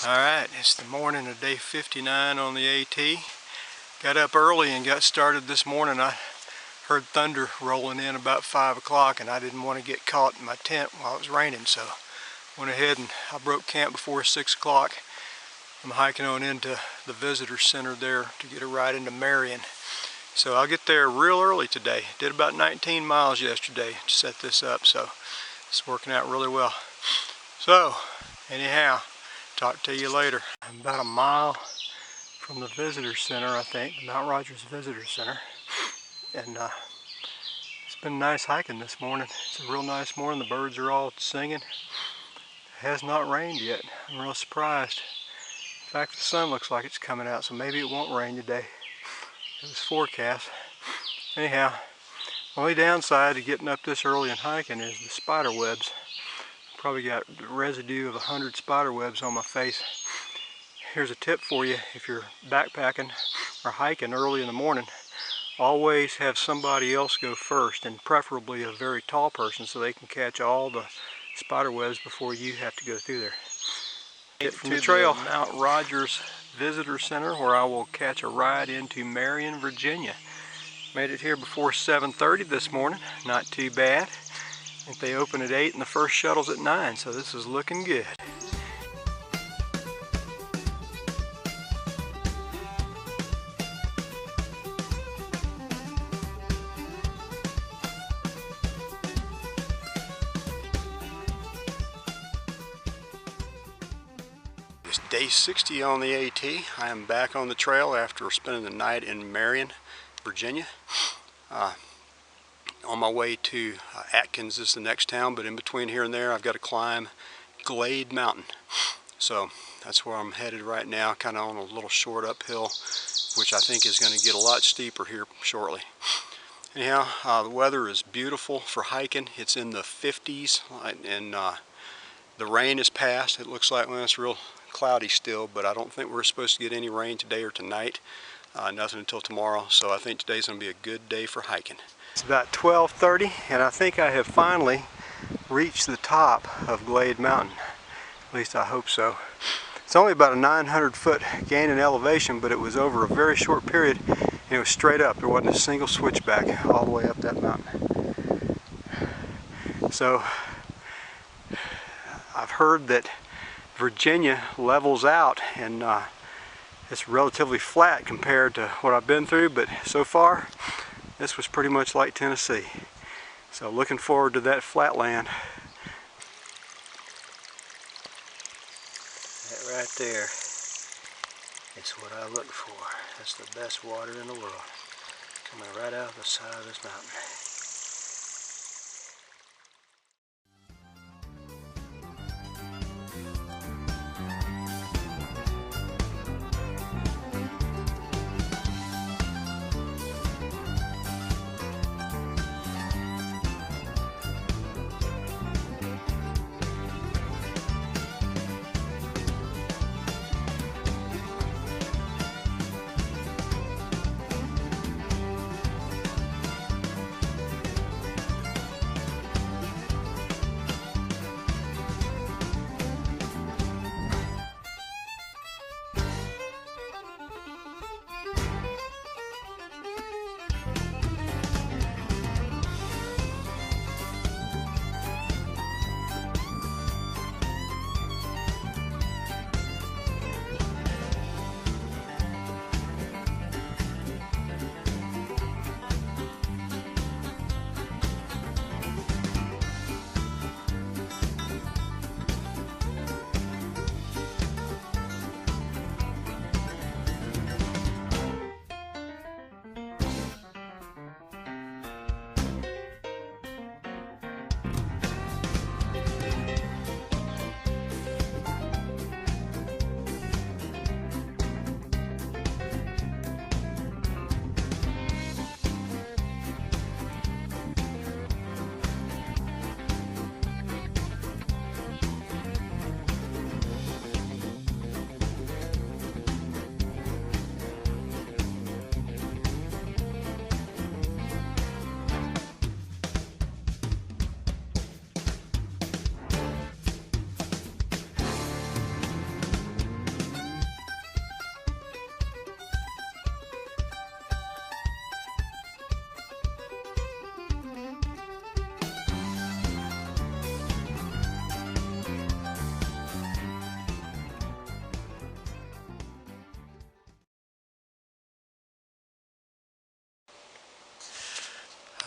Alright, it's the morning of day 59 on the AT. Got up early and got started this morning. I heard thunder rolling in about 5 o'clock and I didn't want to get caught in my tent while it was raining, so went ahead and I broke camp before 6 o'clock. I'm hiking on into the visitor center there to get a ride into Marion. So I'll get there real early today. Did about 19 miles yesterday to set this up, so it's working out really well. So anyhow, talk to you later. I'm about a mile from the visitor center, I think, Mount Rogers Visitor Center. And it's been nice hiking this morning. It's a real nice morning. The birds are all singing. It has not rained yet. I'm real surprised. In fact, the sun looks like it's coming out, so maybe it won't rain today. It was forecast. Anyhow, the only downside to getting up this early and hiking is the spider webs. Probably got the residue of 100 spider webs on my face. Here's a tip for you if you're backpacking or hiking early in the morning. Always have somebody else go first, and preferably a very tall person, so they can catch all the spider webs before you have to go through there. Get from the trail, Mount Rogers Visitor Center, where I will catch a ride into Marion, Virginia. Made it here before 7:30 this morning, not too bad. I think they open at 8 and the first shuttle's at 9, so this is looking good. It's day 60 on the AT. I am back on the trail after spending the night in Marion, Virginia. On my way to Atkins is the next town, but in between here and there I've got to climb Glade Mountain. So that's where I'm headed right now, kind of on a little short uphill, which I think is going to get a lot steeper here shortly. Anyhow, the weather is beautiful for hiking. It's in the 50s and the rain is past. It looks like, well, it's real cloudy still, but I don't think we're supposed to get any rain today or tonight. Nothing until tomorrow, so I think today's going to be a good day for hiking. It's about 12:30 and I think I have finally reached the top of Glade Mountain. At least I hope so. It's only about a 900-foot gain in elevation, but it was over a very short period and it was straight up. There wasn't a single switchback all the way up that mountain. So I've heard that Virginia levels out and it's relatively flat compared to what I've been through, but so far this was pretty much like Tennessee. So looking forward to that flat land. That right there is what I look for. That's the best water in the world, coming right out of the side of this mountain.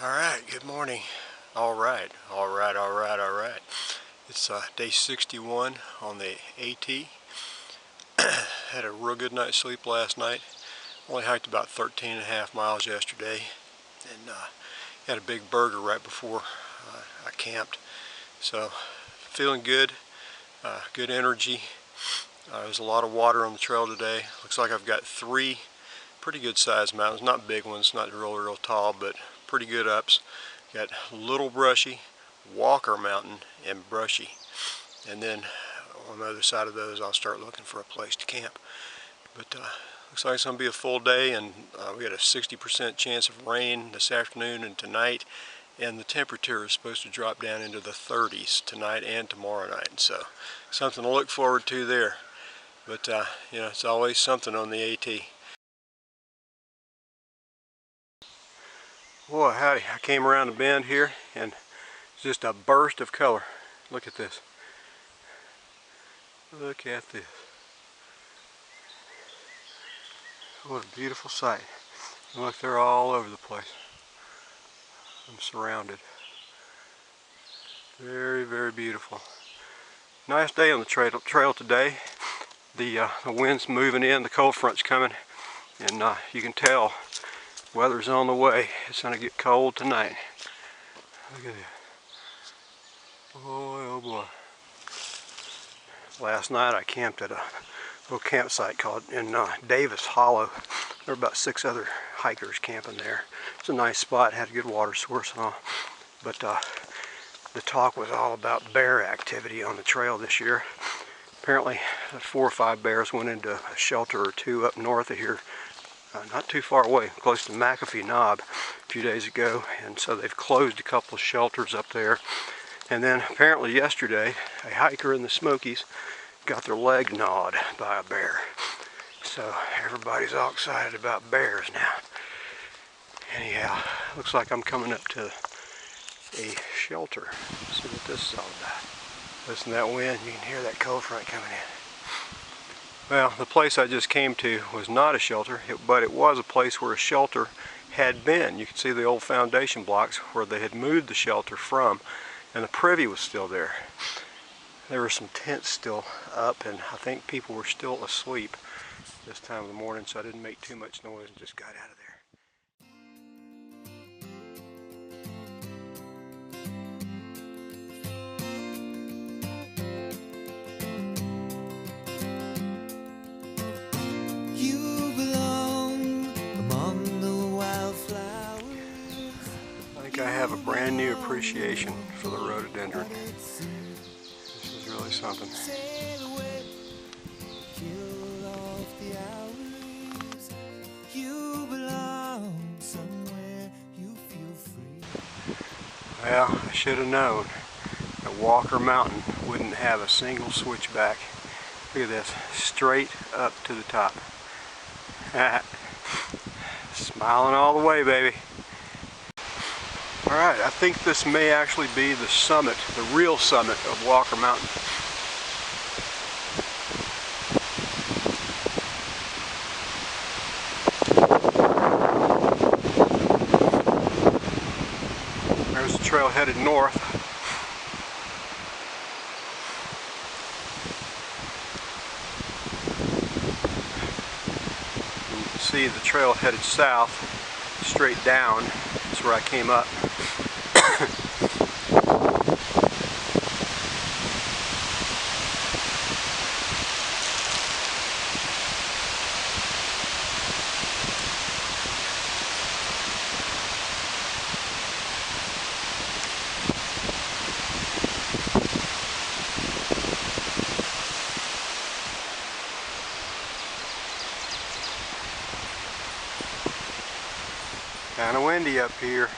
Alright, good morning. Alright. It's day 61 on the AT. Had a real good night's sleep last night. Only hiked about 13.5 miles yesterday, and had a big burger right before I camped. So feeling good, good energy. There's a lot of water on the trail today. Looks like I've got 3 pretty good sized mountains, not big ones, not real tall, but pretty good ups. Got Little Brushy, Walker Mountain, and Brushy. And then on the other side of those I'll start looking for a place to camp. But looks like it's going to be a full day, and we got a 60% chance of rain this afternoon and tonight, and the temperature is supposed to drop down into the 30s tonight and tomorrow night. So something to look forward to there. But you know, it's always something on the AT. Boy, howdy, I came around the bend here and it's just a burst of color. Look at this. Look at this. What a beautiful sight. Look, they're all over the place. I'm surrounded. Very beautiful. Nice day on the trail today. The wind's moving in, the cold front's coming, and you can tell weather's on the way. It's going to get cold tonight. Look at that. Boy, oh boy. Last night I camped at a little campsite called in Davis Hollow. There were about 6 other hikers camping there. It's a nice spot, had a good water source and all. But the talk was all about bear activity on the trail this year. Apparently 4 or 5 bears went into a shelter or 2 up north of here. Not too far away, close to McAfee Knob a few days ago, and so they've closed a couple of shelters up there. And then apparently yesterday, a hiker in the Smokies got their leg gnawed by a bear. So everybody's all excited about bears now. Anyhow, looks like I'm coming up to a shelter. Let's see what this is all about. Listen to that wind, you can hear that cold front coming in. Well, the place I just came to was not a shelter, but it was a place where a shelter had been. You can see the old foundation blocks where they had moved the shelter from, and the privy was still there. There were some tents still up, and I think people were still asleep this time of the morning, so I didn't make too much noise and just got out of there. I have a brand new appreciation for the rhododendron. This is really something. Well, I should have known that Walker Mountain wouldn't have a single switchback. Look at this, straight up to the top. Smiling all the way, baby. Alright, I think this may actually be the summit, the real summit of Walker Mountain. There's the trail headed north. You can see the trail headed south, straight down. That's where I came up. Kind of windy up here.